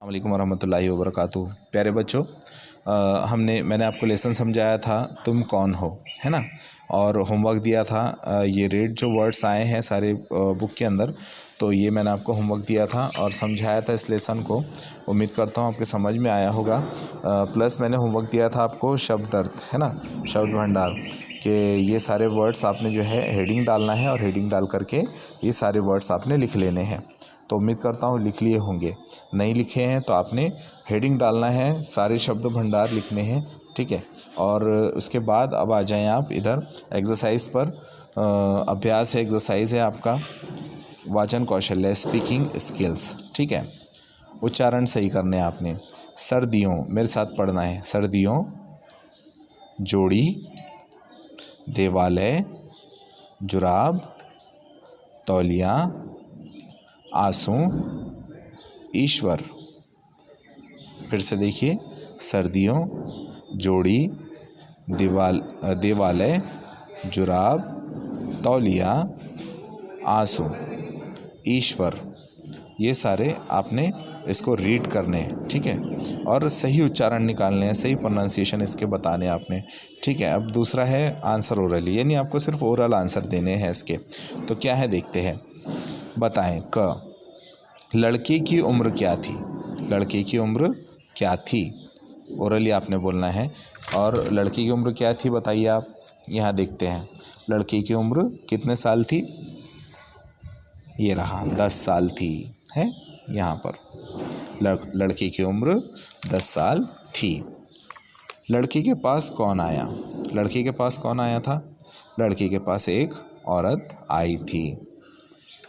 अस्सलामुअलैकुम वरहमतुल्लाहि वबरकातुहू। प्यारे बच्चों, मैंने आपको लेसन समझाया था तुम कौन हो, है ना, और होमवर्क दिया था। ये रेड जो वर्ड्स आए हैं सारे बुक के अंदर, तो ये मैंने आपको होमवर्क दिया था और समझाया था इस लेसन को। उम्मीद करता हूँ आपके समझ में आया होगा। प्लस मैंने होमवर्क दिया था आपको शब्द अर्थ, है ना, शब्द भंडार के ये सारे वर्ड्स आपने जो है हेडिंग डालना है और हेडिंग डाल करके ये सारे वर्ड्स आपने लिख लेने हैं। तो उम्मीद करता हूँ लिख लिए होंगे। नहीं लिखे हैं तो आपने हेडिंग डालना है, सारे शब्द भंडार लिखने हैं, ठीक है। और उसके बाद अब आ जाएं आप इधर एक्सरसाइज पर। अभ्यास है, एक्सरसाइज है आपका वाचन कौशल्य, स्पीकिंग स्किल्स, ठीक है। उच्चारण सही करने हैं आपने। सर्दियों, मेरे साथ पढ़ना है। सर्दियों, जोड़ी, देवालय, जुराब, तौलिया, आंसू, ईश्वर। फिर से देखिए, सर्दियों, जोड़ी, देवालय, जुराब, तौलिया, आंसू, ईश्वर। ये सारे आपने इसको रीड करने हैं, ठीक है, और सही उच्चारण निकालने हैं, सही प्रोनाउंसिएशन इसके बताने हैं आपने, ठीक है। अब दूसरा है आंसर ओरली, यानी आपको सिर्फ ओरल आंसर देने हैं इसके। तो क्या है देखते हैं, बताएं। क, लड़के की उम्र क्या थी? लड़के की उम्र क्या थी? ओरली आपने बोलना है। और लड़की की उम्र क्या थी बताइए आप। यहाँ देखते हैं, लड़की की उम्र कितने साल थी? ये रहा, 10 साल थी, है यहाँ पर। लड़की की उम्र 10 साल थी। लड़की के पास कौन आया? लड़की के पास कौन आया था? लड़की के पास एक औरत आई थी।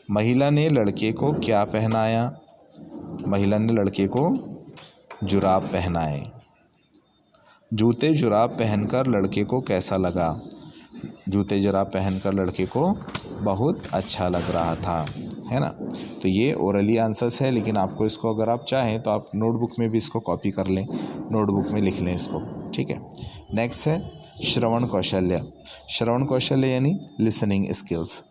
महिला ने लड़के को क्या पहनाया? महिला ने लड़के को जुराब पहनाए। जूते जुराब पहनकर लड़के को कैसा लगा? जूते जुराब पहनकर लड़के को बहुत अच्छा लग रहा था, है ना। तो ये ओरली आंसर्स है, लेकिन आपको इसको अगर आप चाहें तो आप नोटबुक में भी इसको कॉपी कर लें, नोटबुक में लिख लें इसको, ठीक है। नेक्स्ट है श्रवण कौशल्य। श्रवण कौशल्य यानी लिसनिंग स्किल्स।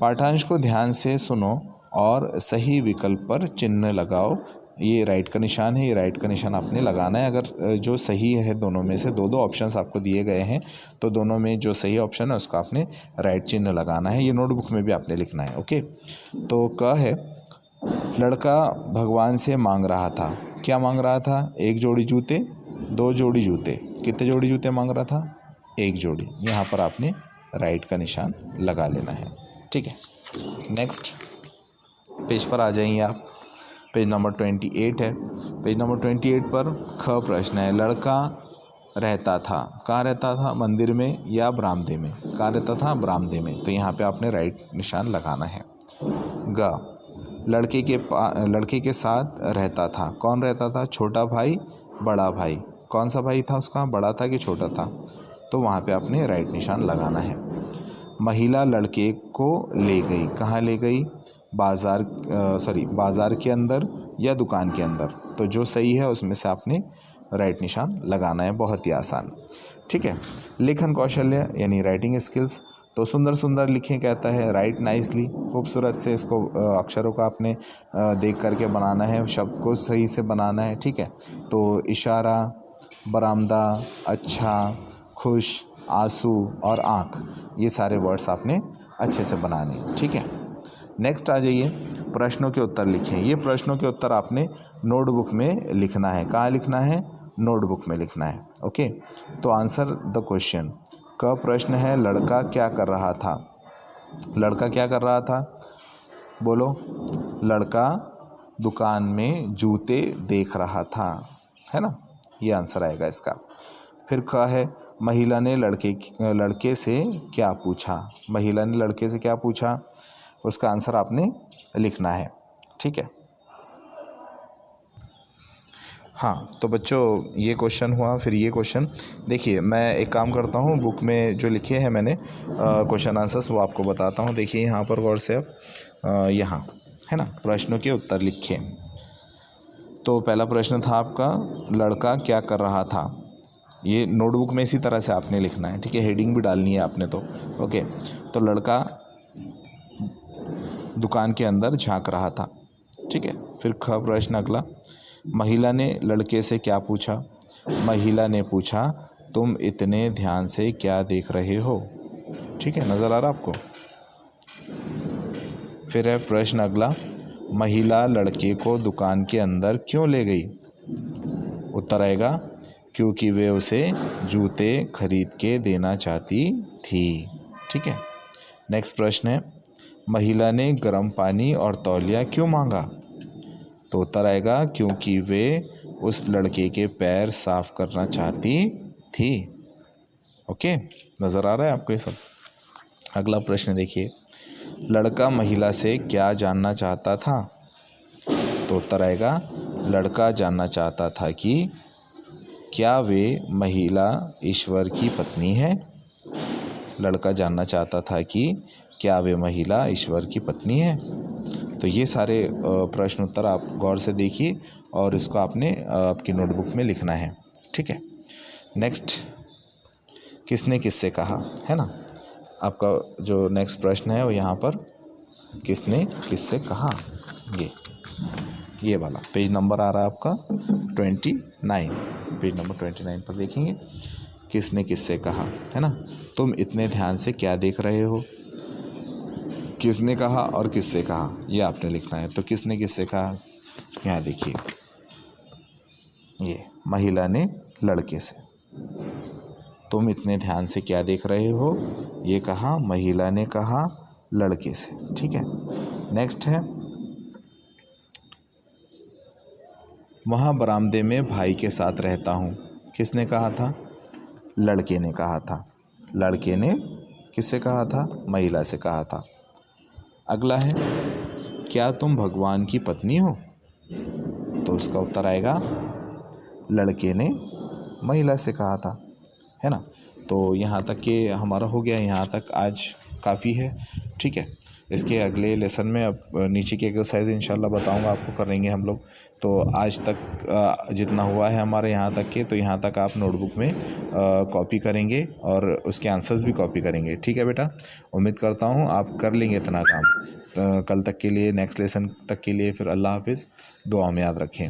पाठांश को ध्यान से सुनो और सही विकल्प पर चिन्ह लगाओ। ये राइट का निशान है, ये राइट का निशान आपने लगाना है। अगर जो सही है दोनों में से, दो ऑप्शंस आपको दिए गए हैं, तो दोनों में जो सही ऑप्शन है उसका आपने राइट चिन्ह लगाना है। ये नोटबुक में भी आपने लिखना है, ओके। तो क है, लड़का भगवान से मांग रहा था। क्या मांग रहा था? 1 जोड़ी जूते, 2 जोड़ी जूते। कितने जोड़ी जूते मांग रहा था? 1 जोड़ी। यहाँ पर आपने राइट का निशान लगा लेना है, ठीक है। नेक्स्ट पेज पर आ जाइए आप। पेज नंबर 28 है। पेज नंबर 28 पर ख प्रश्न है, लड़का रहता था। कहाँ रहता था? मंदिर में या बरामदे में? कहाँ रहता था? बरामदे में। तो यहाँ पे आपने राइट निशान लगाना है। ग, लड़के के साथ रहता था। कौन रहता था? छोटा भाई, बड़ा भाई। कौन सा भाई था उसका? बड़ा था कि छोटा था? तो वहाँ पे आपने राइट निशान लगाना है। महिला लड़के को ले गई। कहाँ ले गई? बाज़ार के अंदर या दुकान के अंदर। तो जो सही है उसमें से आपने राइट निशान लगाना है, बहुत ही आसान, ठीक है। लेखन कौशल्य यानी राइटिंग स्किल्स। तो सुंदर सुंदर लिखें कहता है, राइट नाइसली। खूबसूरत से इसको अक्षरों का आपने देख करके बनाना है, शब्द को सही से बनाना है, ठीक है। तो इशारा, बरामदा, अच्छा, खुश, आंसू और आँख, ये सारे वर्ड्स आपने अच्छे से बनाने, ठीक है। नेक्स्ट आ जाइए, प्रश्नों के उत्तर लिखें। ये प्रश्नों के उत्तर आपने नोटबुक में लिखना है। कहाँ लिखना है? नोटबुक में लिखना है, ओके। तो आंसर द क्वेश्चन। क प्रश्न है, लड़का क्या कर रहा था? लड़का क्या कर रहा था? बोलो। लड़का दुकान में जूते देख रहा था, है ना, ये आंसर आएगा इसका। फिर ख है, महिला ने लड़के से क्या पूछा? महिला ने लड़के से क्या पूछा? उसका आंसर आपने लिखना है, ठीक है। हाँ, तो बच्चों ये क्वेश्चन हुआ। फिर ये क्वेश्चन देखिए, मैं एक काम करता हूँ, बुक में जो लिखे हैं मैंने क्वेश्चन आंसर्स, वो आपको बताता हूँ। देखिए यहाँ पर गौर से आप यहाँ, है ना, प्रश्नों के उत्तर लिखे। तो पहला प्रश्न था आपका, लड़का क्या कर रहा था? ये नोटबुक में इसी तरह से आपने लिखना है, ठीक है। हेडिंग भी डालनी है आपने, तो ओके। तो लड़का दुकान के अंदर झांक रहा था, ठीक है। फिर ख प्रश्न अगला, महिला ने लड़के से क्या पूछा? महिला ने पूछा, तुम इतने ध्यान से क्या देख रहे हो? ठीक है, नज़र आ रहा आपको? फिर है प्रश्न अगला, महिला लड़के को दुकान के अंदर क्यों ले गई? उत्तर आएगा, क्योंकि वे उसे जूते खरीद के देना चाहती थी। ठीक है। नेक्स्ट प्रश्न है, महिला ने गर्म पानी और तौलिया क्यों मांगा? तो उत्तर आएगा, क्योंकि वे उस लड़के के पैर साफ करना चाहती थी। ओके, नज़र आ रहा है आपको ये सब? अगला प्रश्न देखिए, लड़का महिला से क्या जानना चाहता था? तो उत्तर आएगा, लड़का जानना चाहता था कि क्या वे महिला ईश्वर की पत्नी है? लड़का जानना चाहता था कि क्या वे महिला ईश्वर की पत्नी है? तो ये सारे प्रश्न उत्तर आप गौर से देखिए और इसको आपने आपकी नोटबुक में लिखना है। ठीक है। नेक्स्ट, किसने किससे कहा, है ना? आपका जो नेक्स्ट प्रश्न है वो यहाँ पर, किसने किससे कहा, ये वाला पेज नंबर आ रहा है आपका 29, पेज नंबर 29 पर देखेंगे, किसने किससे कहा, है ना? तुम इतने ध्यान से क्या देख रहे हो? किसने कहा और किससे कहा, ये आपने लिखना है। तो किसने किससे कहा, यहाँ देखिए, ये महिला ने लड़के से। तुम इतने ध्यान से क्या देख रहे हो, ये कहा महिला ने कहा लड़के से। ठीक है। नेक्स्ट है, वहाँ बरामदे में भाई के साथ रहता हूँ, किसने कहा था? लड़के ने कहा था। लड़के ने किससे कहा था? महिला से कहा था। अगला है, क्या तुम भगवान की पत्नी हो? तो उसका उत्तर आएगा, लड़के ने महिला से कहा था, है ना? तो यहाँ तक के हमारा हो गया, यहाँ तक आज काफ़ी है। ठीक है। इसके अगले लेसन में अब नीचे की एक्सरसाइज इंशाल्लाह बताऊंगा आपको, करेंगे हम लोग। तो आज तक जितना हुआ है हमारे यहाँ तक के, तो यहाँ तक आप नोटबुक में कॉपी करेंगे और उसके आंसर्स भी कॉपी करेंगे। ठीक है बेटा, उम्मीद करता हूँ आप कर लेंगे इतना काम। कल तक के लिए, नेक्स्ट लेसन तक के लिए फिर अल्लाह हाफिज़, दुआ में याद रखें।